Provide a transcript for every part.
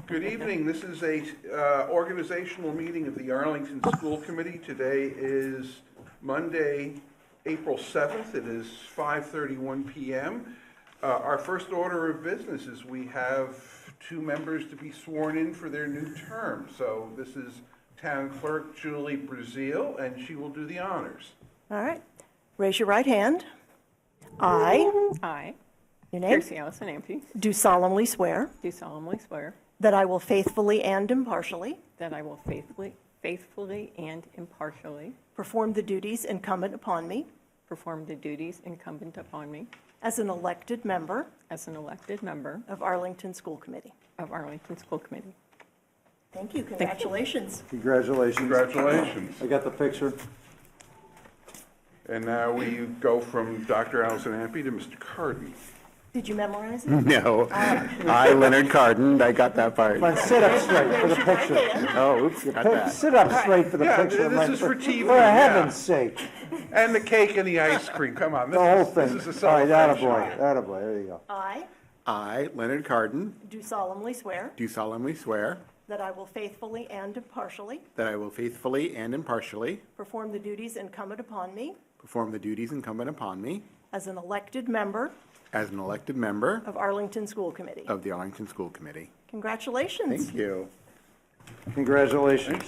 Good evening. This is a organizational meeting of the Arlington School Committee. Today is Monday, April 7th. It is 5:31 p.m. Our first order of business is we have two members to be sworn in for their new term. So this is Town Clerk Julie Brazil, and she will do the honors. All right. Raise your right hand. I, Your name? Tracy Allison Ampey, Do solemnly swear do solemnly swear that I will faithfully and impartially that I will faithfully and impartially perform the duties incumbent upon me perform the duties incumbent upon me as an elected member as an elected member of Arlington School Committee. of Arlington School Committee. Thank you. Congratulations. Congratulations. Congratulations. I got the picture. And now we go from Dr. Allison Ampey to Mr. Carden. Did you memorize it? No, I, Leonard Carden, I got that part. But sit up straight for the picture. Oh, oops, got that. Sit up straight for the Yeah, picture. this is for TV, For yeah. heaven's sake. And the cake and the ice cream. Come on. The whole This thing. is a All right, celebration. attaboy, there you go. I, Leonard Carden, Do solemnly swear do solemnly swear that I will faithfully and impartially that I will faithfully and impartially perform the duties incumbent upon me perform the duties incumbent upon me as an elected member as an elected member of Arlington School Committee. of the Arlington School Committee. Congratulations. Thank you. Congratulations.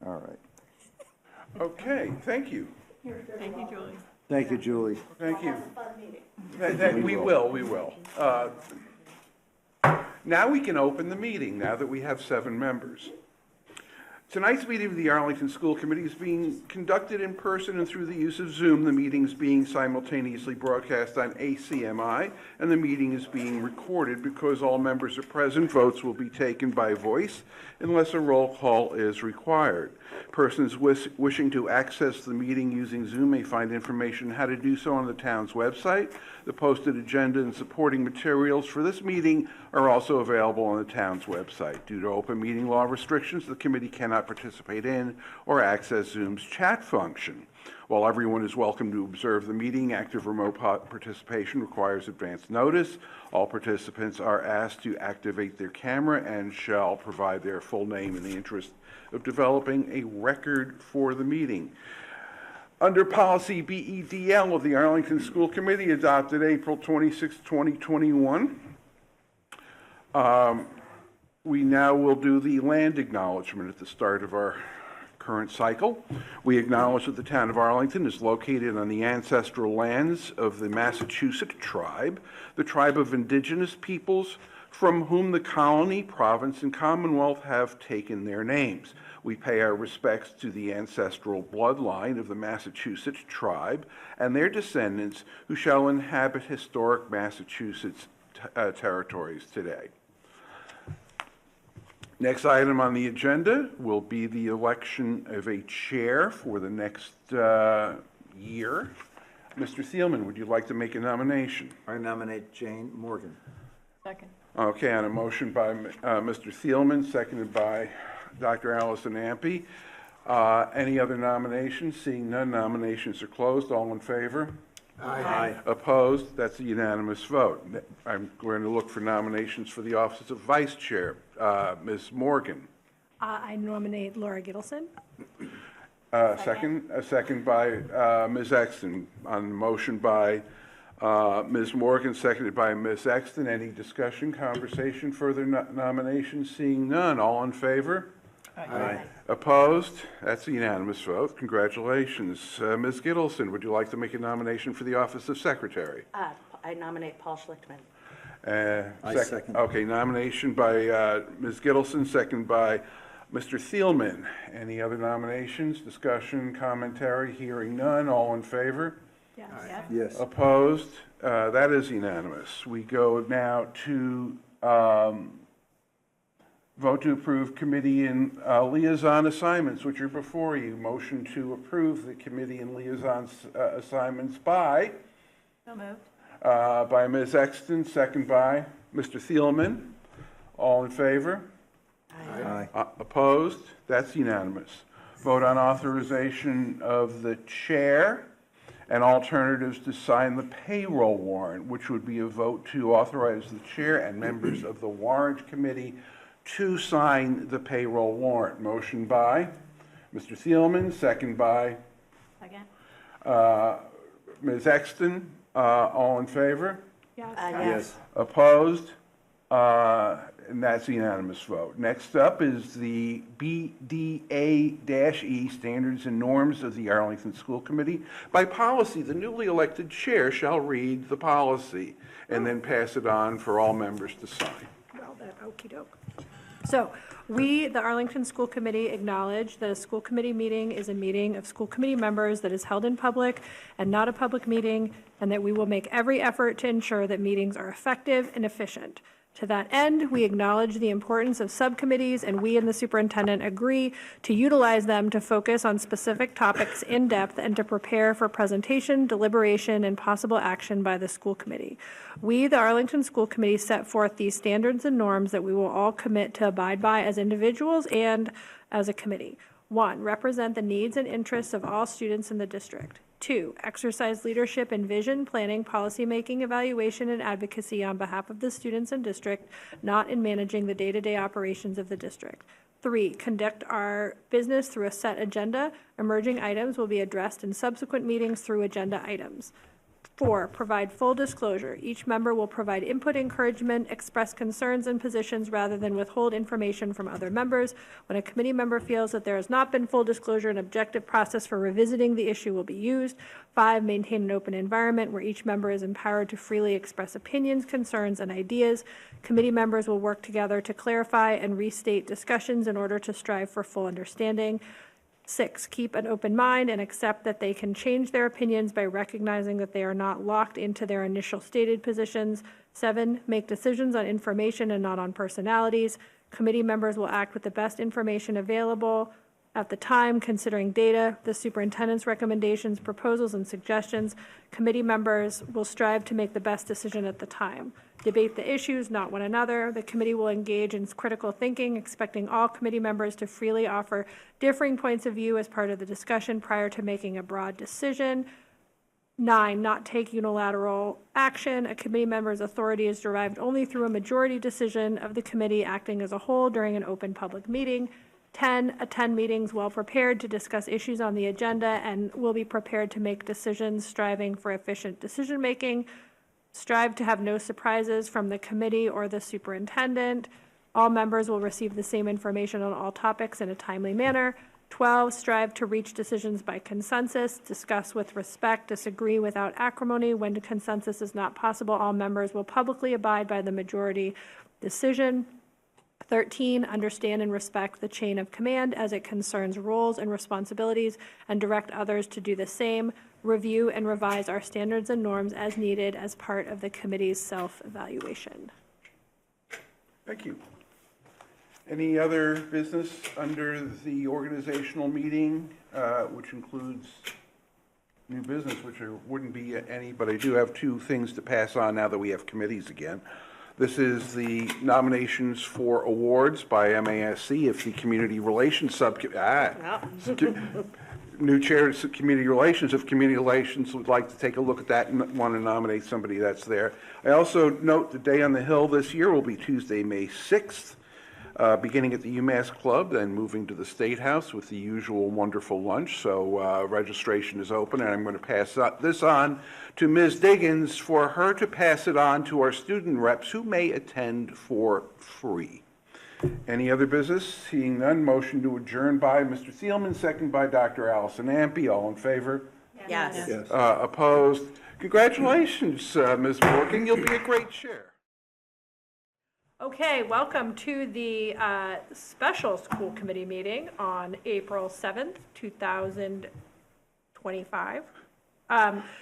All right. Okay, thank you. Thank you, Julie. Thank you, Julie. Thank you. We will. Now we can open the meeting, now that we have 7 members. Tonight's meeting of the Arlington School Committee is being conducted in person and through the use of Zoom. The meeting is being simultaneously broadcast on ACMi, and the meeting is being recorded. Because all members are present, votes will be taken by voice unless a roll call is required. Persons wishing to access the meeting using Zoom may find information how to do so on the town's website. The posted agenda and supporting materials for this meeting are also available on the town's website. Due to open meeting law restrictions, the committee cannot participate in or access Zoom's chat function. While everyone is welcome to observe the meeting, active remote participation requires advance notice. All participants are asked to activate their camera and shall provide their full name in the interest of developing a record for the meeting. Under policy BEDL of the Arlington School Committee, adopted April 26, 2021, we now will do the land acknowledgement at the start of our current cycle. We acknowledge that the town of Arlington is located on the ancestral lands of the Massachusetts tribe, the tribe of indigenous peoples from whom the colony, province, and commonwealth have taken their names. We pay our respects to the ancestral bloodline of the Massachusetts tribe and their descendants who shall inhabit historic Massachusetts territories today. Next item on the agenda will be the election of a chair for the next year. Mr. Thielman, would you like to make a nomination? I nominate Jane Morgan. Second. Okay, on a motion by Mr. Thielman, seconded by Dr. Allison Ampey. Any other nominations? Seeing none, nominations are closed. All in favor? Aye. Opposed? That's a unanimous vote. I'm going to look for nominations for the office of Vice Chair. Ms. Morgan. I nominate Laura Gittleson. A second by Ms. Exton. On the motion by Ms. Morgan, seconded by Ms. Exton. Any discussion, conversation, further nominations? Seeing none. All in favor? Aye. Opposed? That's a unanimous vote. Congratulations. Ms. Gittleson, would you like to make a nomination for the office of Secretary? I nominate Paul Schlichtman. I second. Okay, nomination by Ms. Gittleson, second by Mr. Thielman. Any other nominations, discussion, commentary? Hearing none. All in favor? Yes. Yes. Opposed? That is unanimous. We go now to vote to approve committee and liaison assignments, which are before you. Motion to approve the committee and liaison assignments by? So moved. By Ms. Exton, second by Mr. Thielman. All in favor? Aye. Opposed? That's unanimous. Vote on authorization of the chair and alternatives to sign the payroll warrant, which would be a vote to authorize the chair and members of the warrant committee to sign the payroll warrant. Motion by Mr. Thielman, second by Second. Ms. Exton. All in favor? Yes. Yes. Opposed? And that's a unanimous vote. Next up is the BDA-E Standards and Norms of the Arlington School Committee. By policy, the newly elected chair shall read the policy and then pass it on for all members to sign. Well, then, okey-doke. So, we, the Arlington School Committee, acknowledge that a school committee meeting is a meeting of school committee members that is held in public and not a public meeting, and that we will make every effort to ensure that meetings are effective and efficient. To that end, we acknowledge the importance of subcommittees, and we and the superintendent agree to utilize them to focus on specific topics in depth and to prepare for presentation, deliberation, and possible action by the school committee. We, the Arlington School Committee, set forth these standards and norms that we will all commit to abide by as individuals and as a committee. 1, represent the needs and interests of all students in the district. 2, exercise leadership in vision, planning, policymaking, evaluation, and advocacy on behalf of the students and district, not in managing the day-to-day operations of the district. 3, conduct our business through a set agenda. Emerging items will be addressed in subsequent meetings through agenda items. 4, provide full disclosure. Each member will provide input, encouragement, express concerns and positions rather than withhold information from other members. When a committee member feels that there has not been full disclosure, an objective process for revisiting the issue will be used. 5, maintain an open environment where each member is empowered to freely express opinions, concerns, and ideas. Committee members will work together to clarify and restate discussions in order to strive for full understanding. 6, keep an open mind and accept that they can change their opinions by recognizing that they are not locked into their initial stated positions. 7, make decisions on information and not on personalities. Committee members will act with the best information available at the time, considering data, the superintendent's recommendations, proposals, and suggestions. Committee members will strive to make the best decision at the time. Debate the issues, not one another. The committee will engage in critical thinking, expecting all committee members to freely offer differing points of view as part of the discussion prior to making a broad decision. 9, not take unilateral action. A committee member's authority is derived only through a majority decision of the committee acting as a whole during an open public meeting. 10, attend meetings well prepared to discuss issues on the agenda and will be prepared to make decisions, striving for efficient decision-making. Strive to have no surprises from the committee or the superintendent. All members will receive the same information on all topics in a timely manner. 12, strive to reach decisions by consensus. Discuss with respect, disagree without acrimony. When consensus is not possible, all members will publicly abide by the majority decision. 13, understand and respect the chain of command as it concerns roles and responsibilities and direct others to do the same. Review and revise our standards and norms as needed as part of the committee's self-evaluation. Thank you. Any other business under the organizational meeting, which includes new business, which there wouldn't be any, but I do have 2 things to pass on now that we have committees again. This is the nominations for awards by MASC. If the Community Relations new chair of Community Relations, if Community Relations would like to take a look at that and want to nominate somebody that's there. I also note the Day on the Hill this year will be Tuesday, May 6th, beginning at the UMass Club, then moving to the State House with the usual wonderful lunch. So registration is open, and I'm going to pass this on to Ms. Diggins for her to pass it on to our student reps who may attend for free. Any other business? Seeing none, motion to adjourn by Mr. Thielman, second by Dr. Allison Ampe. All in favor? Yes. Yes. Opposed? Congratulations, Ms. Morgan. You'll be a great chair. Okay, welcome to the special school committee meeting on April 7th, 2025.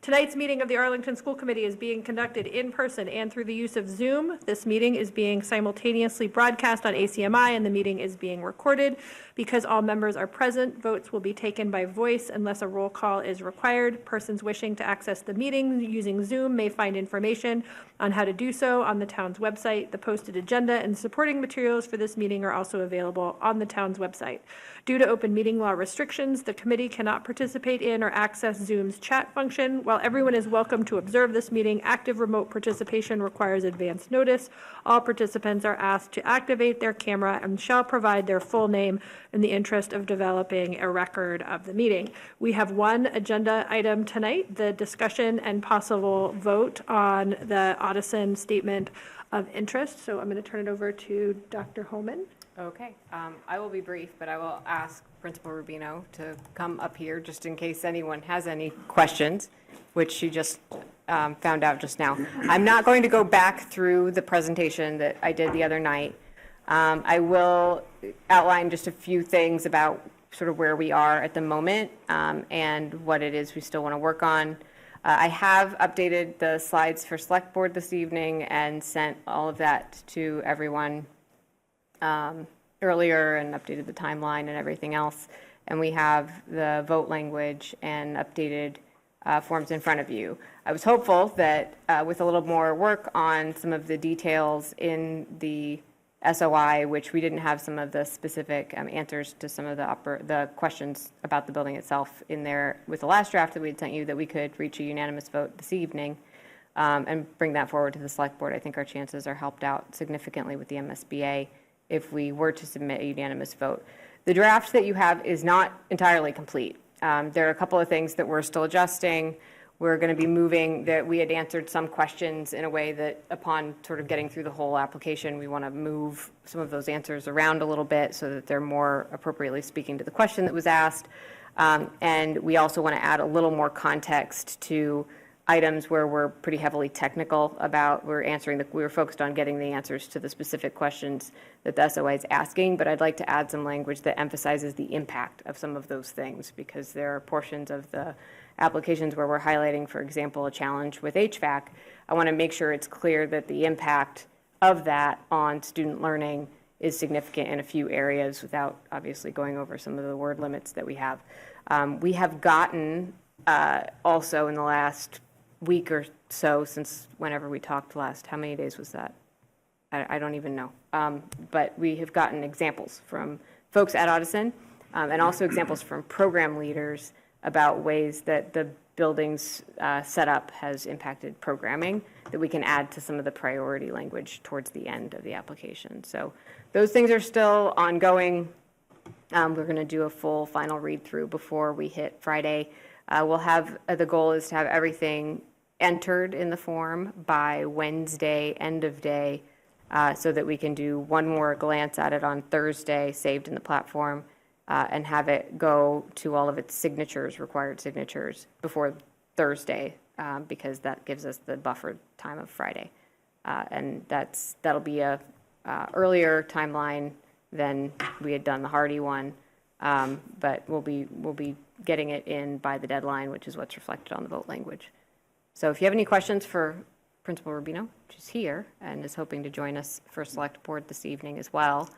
Tonight's meeting of the Arlington School Committee is being conducted in person and through the use of Zoom. This meeting is being simultaneously broadcast on ACMi, and the meeting is being recorded. Because all members are present, votes will be taken by voice unless a roll call is required. Persons wishing to access the meeting using Zoom may find information on how to do so on the town's website. The posted agenda and supporting materials for this meeting are also available on the town's website. Due to open meeting law restrictions, the committee cannot participate in or access Zoom's chat chat function. While everyone is welcome to observe this meeting, active remote participation requires advance notice. All participants are asked to activate their camera and shall provide their full name in the interest of developing a record of the meeting. We have one agenda item tonight, the discussion and possible vote on the Audison Statement of Interest. So I'm going to turn it over to Dr. Homan. Okay, I will be brief, but I will ask Principal Rubino to come up here just in case anyone has any questions, which she just found out just now. I'm not going to go back through the presentation that I did the other night. I will outline just a few things about sort of where we are at the moment and what it is we still want to work on. I have updated the slides for Select Board this evening and sent all of that to everyone earlier and updated the timeline and everything else. And we have the vote language and updated forms in front of you. I was hopeful that with a little more work on some of the details in the SOI, which we didn't have some of the specific answers to some of the questions about the building itself in there with the last draft that we had sent you, that we could reach a unanimous vote this evening and bring that forward to the Select Board. I think our chances are helped out significantly with the MSBA if we were to submit a unanimous vote. The draft that you have is not entirely complete. There are a couple of things that we're still adjusting. We're going to be moving that we had answered some questions in a way that upon sort of getting through the whole application, we want to move some of those answers around a little bit so that they're more appropriately speaking to the question that was asked. And we also want to add a little more context to items where we're pretty heavily technical about, we were focused on getting the answers to the specific questions that the SOI is asking, but I'd like to add some language that emphasizes the impact of some of those things, because there are portions of the applications where we're highlighting, for example, a challenge with HVAC. I want to make sure it's clear that the impact of that on student learning is significant in a few areas without obviously going over some of the word limits that we have. We have gotten also in the last week or so, since whenever we talked last, how many days was that? I don't even know. But we have gotten examples from folks at Audison and also examples from program leaders about ways that the building's setup has impacted programming that we can add to some of the priority language towards the end of the application. So those things are still ongoing. We're going to do a full final read through before we hit Friday. We'll have, the goal is to have everything entered in the form by Wednesday, end of day, so that we can do one more glance at it on Thursday, saved in the platform, and have it go to all of its signatures, required signatures, before Thursday, because that gives us the buffer time of Friday. And that'll be a earlier timeline than we had done the Hardy one, but we'll be getting it in by the deadline, which is what's reflected on the vote language. So if you have any questions for Principal Rubino, which is here and is hoping to join us for Select Board this evening as well,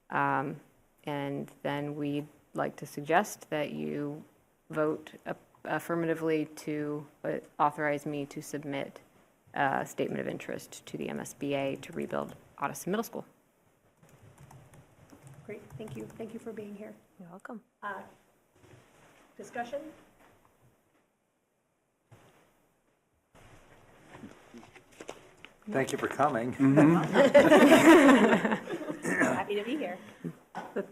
and then we'd like to suggest that you vote affirmatively to authorize me to submit a statement of interest to the MSBA to rebuild Audison Middle School. Great, thank you. Thank you for being here. You're welcome. Discussion? Thank you for coming. Happy to be here. The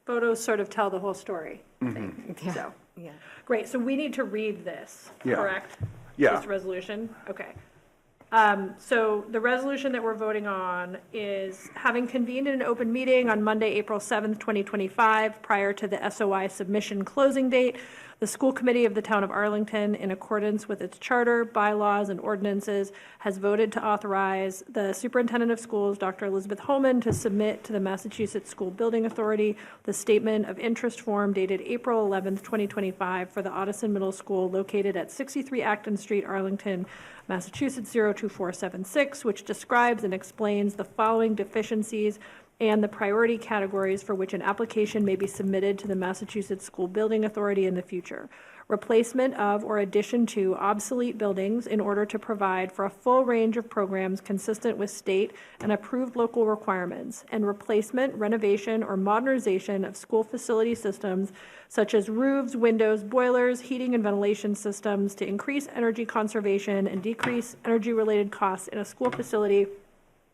photos sort of tell the whole story. Yeah. So, Yeah. great, so we need to read this, Yeah. correct? Yeah. This resolution, okay. So the resolution that we're voting on is having convened in an open meeting on Monday, April 7th, 2025, prior to the SOI submission closing date, the school committee of the town of Arlington, in accordance with its charter, bylaws, and ordinances, has voted to authorize the superintendent of schools, Dr. Elizabeth Homan, to submit to the Massachusetts School Building Authority the statement of interest form dated April 11th, 2025 for the Audison Middle School located at 63 Acton Street, Arlington, Massachusetts 02476, which describes and explains the following deficiencies and the priority categories for which an application may be submitted to the Massachusetts School Building Authority in the future. replacement of or addition to obsolete buildings in order to provide for a full range of programs consistent with state and approved local requirements, and replacement, renovation, or modernization of school facility systems such as roofs, windows, boilers, heating and ventilation systems to increase energy conservation and decrease energy-related costs in a school facility,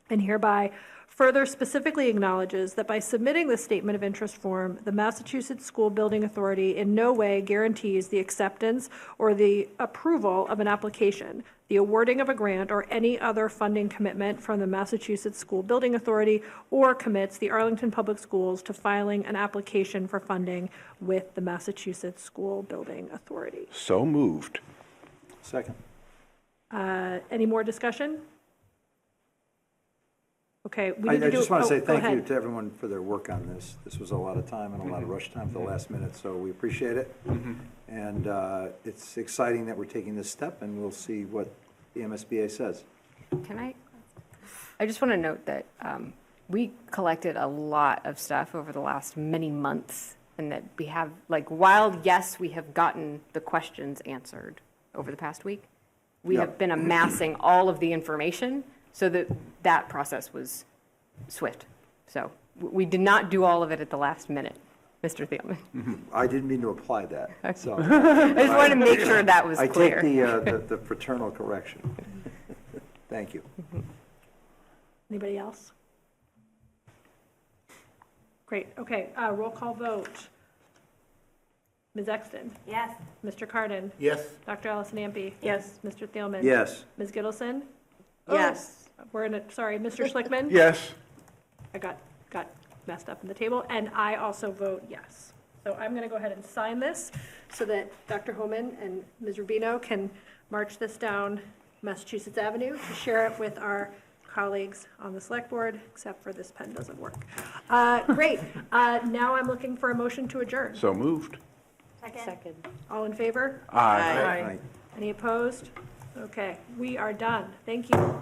and hereby further specifically acknowledges that by submitting the statement of interest form, the Massachusetts School Building Authority in no way guarantees the acceptance or the approval of an application, the awarding of a grant, or any other funding commitment from the Massachusetts School Building Authority, or commits the Arlington Public Schools to filing an application for funding with the Massachusetts School Building Authority. So moved. Second. Any more discussion? Okay, we I need to do. just want to say go thank you ahead. to everyone for their work on this. This was a lot of time and a lot of rush time at the last minute, so we appreciate it. And it's exciting that we're taking this step, and we'll see what the MSBA says. Can I just want to note that we collected a lot of stuff over the last many months, and that we have, like, while, yes, we have gotten the questions answered over the past week, we Yep. have been amassing all of the information so that that process was swift. So we did not do all of it at the last minute, Mr. Thielman. I didn't mean to apply that, so I just wanted to make sure that was I take clear. the fraternal correction. Thank you. Anybody else? Great, okay, roll call vote. Ms. Exton? Yes. Mr. Cardin? Yes. Dr. Allison Ampe? Yes. Mr. Thielman? Yes. Ms. Gittleson? Yes. We're in a, sorry, Mr. Schlickman? Yes. I got messed up in the table, and I also vote yes. So I'm going to go ahead and sign this so that Dr. Homan and Ms. Rubino can march this down Massachusetts Avenue to share it with our colleagues on the select board, except for this pen doesn't work. Great. Now I'm looking for a motion to adjourn. So moved. Second. All in favor? Aye. Right. Any opposed? Okay, we are done. Thank you.